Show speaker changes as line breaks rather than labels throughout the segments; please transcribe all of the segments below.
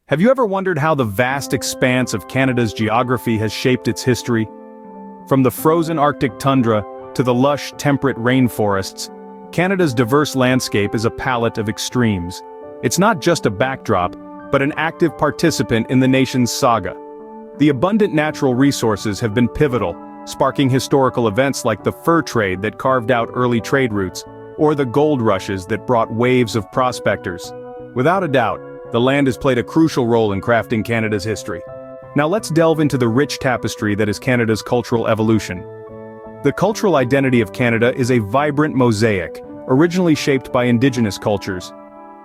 Have you ever wondered how the vast expanse of Canada's geography has shaped its history? From the frozen Arctic tundra to the lush, temperate rainforests, Canada's diverse landscape is a palette of extremes. It's not just a backdrop, but an active participant in the nation's saga. The abundant natural resources have been pivotal, sparking historical events like the fur trade that carved out early trade routes, or the gold rushes that brought waves of prospectors. Without a doubt, the land has played a crucial role in crafting Canada's history. Now let's delve into the rich tapestry that is Canada's cultural evolution. The cultural identity of Canada is a vibrant mosaic, originally shaped by Indigenous cultures.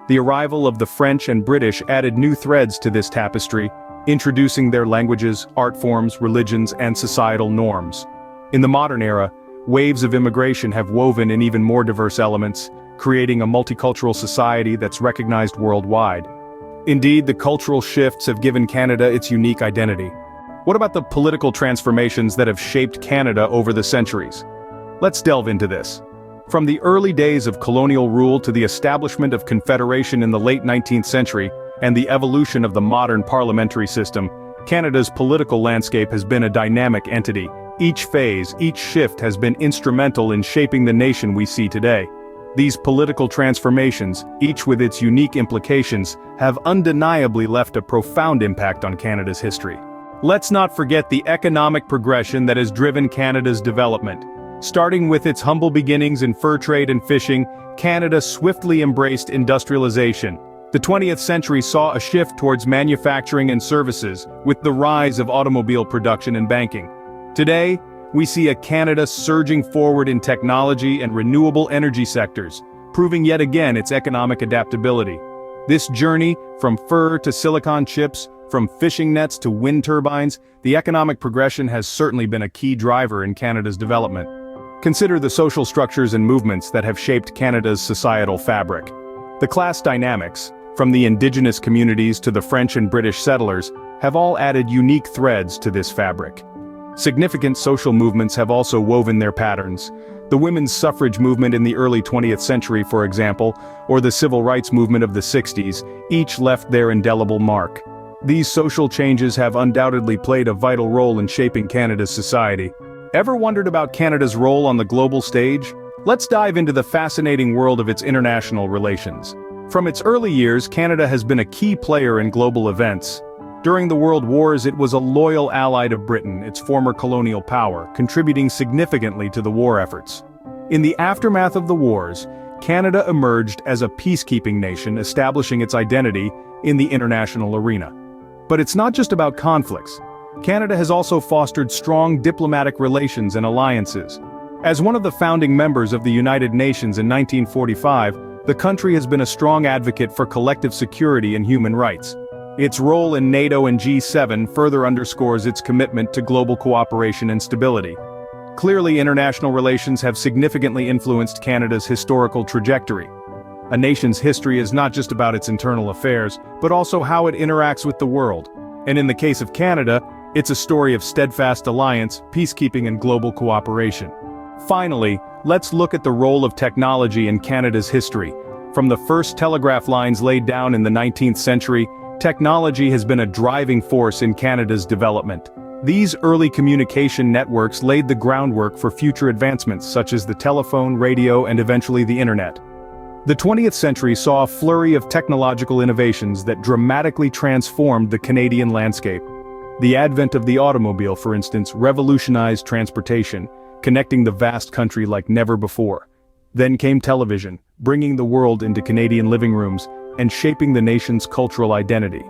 The arrival of the French and British added new threads to this tapestry, introducing their languages, art forms, religions, and societal norms. In the modern era, waves of immigration have woven in even more diverse elements, creating a multicultural society that's recognized worldwide. Indeed, the cultural shifts have given Canada its unique identity. What about the political transformations that have shaped Canada over the centuries? Let's delve into this. From the early days of colonial rule to the establishment of Confederation in the late 19th century, and the evolution of the modern parliamentary system, Canada's political landscape has been a dynamic entity. Each phase, each shift has been instrumental in shaping the nation we see today. These political transformations, each with its unique implications, have undeniably left a profound impact on Canada's history. Let's not forget the economic progression that has driven Canada's development. Starting with its humble beginnings in fur trade and fishing, Canada swiftly embraced industrialization. The 20th century saw a shift towards manufacturing and services, with the rise of automobile production and banking. Today, we see a Canada surging forward in technology and renewable energy sectors, proving yet again its economic adaptability. This journey, from fur to silicon chips, from fishing nets to wind turbines, the economic progression has certainly been a key driver in Canada's development. Consider the social structures and movements that have shaped Canada's societal fabric. The class dynamics, from the Indigenous communities to the French and British settlers, have all added unique threads to this fabric. Significant social movements have also woven their patterns. The women's suffrage movement in the early 20th century, for example, or the civil rights movement of the 60s, each left their indelible mark. These social changes have undoubtedly played a vital role in shaping Canada's society. Ever wondered about Canada's role on the global stage? Let's dive into the fascinating world of its international relations. From its early years, Canada has been a key player in global events. During the World Wars, it was a loyal ally of Britain, its former colonial power, contributing significantly to the war efforts. In the aftermath of the wars, Canada emerged as a peacekeeping nation, establishing its identity in the international arena. But it's not just about conflicts. Canada has also fostered strong diplomatic relations and alliances. As one of the founding members of the United Nations in 1945, the country has been a strong advocate for collective security and human rights. Its role in NATO and G7 further underscores its commitment to global cooperation and stability. Clearly, international relations have significantly influenced Canada's historical trajectory. A nation's history is not just about its internal affairs, but also how it interacts with the world. And in the case of Canada, it's a story of steadfast alliance, peacekeeping, and global cooperation. Finally, let's look at the role of technology in Canada's history. From the first telegraph lines laid down in the 19th century, technology has been a driving force in Canada's development. These early communication networks laid the groundwork for future advancements such as the telephone, radio, and eventually the internet. The 20th century saw a flurry of technological innovations that dramatically transformed the Canadian landscape. The advent of the automobile, for instance, revolutionized transportation, connecting the vast country like never before. Then came television, bringing the world into Canadian living rooms and shaping the nation's cultural identity.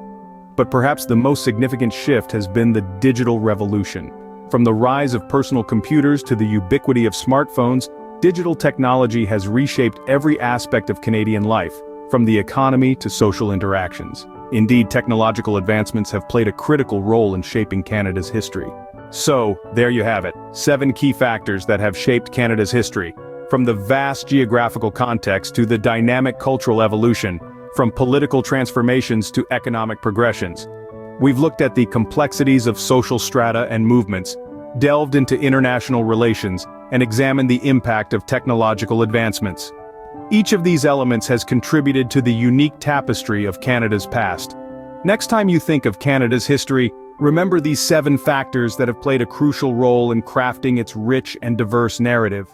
But perhaps the most significant shift has been the digital revolution. From the rise of personal computers to the ubiquity of smartphones, digital technology has reshaped every aspect of Canadian life, from the economy to social interactions. Indeed, technological advancements have played a critical role in shaping Canada's history. So, there you have it, 7 key factors that have shaped Canada's history. From the vast geographical context to the dynamic cultural evolution, from political transformations to economic progressions. We've looked at the complexities of social strata and movements, delved into international relations, and examined the impact of technological advancements. Each of these elements has contributed to the unique tapestry of Canada's past. Next time you think of Canada's history, remember these 7 factors that have played a crucial role in crafting its rich and diverse narrative.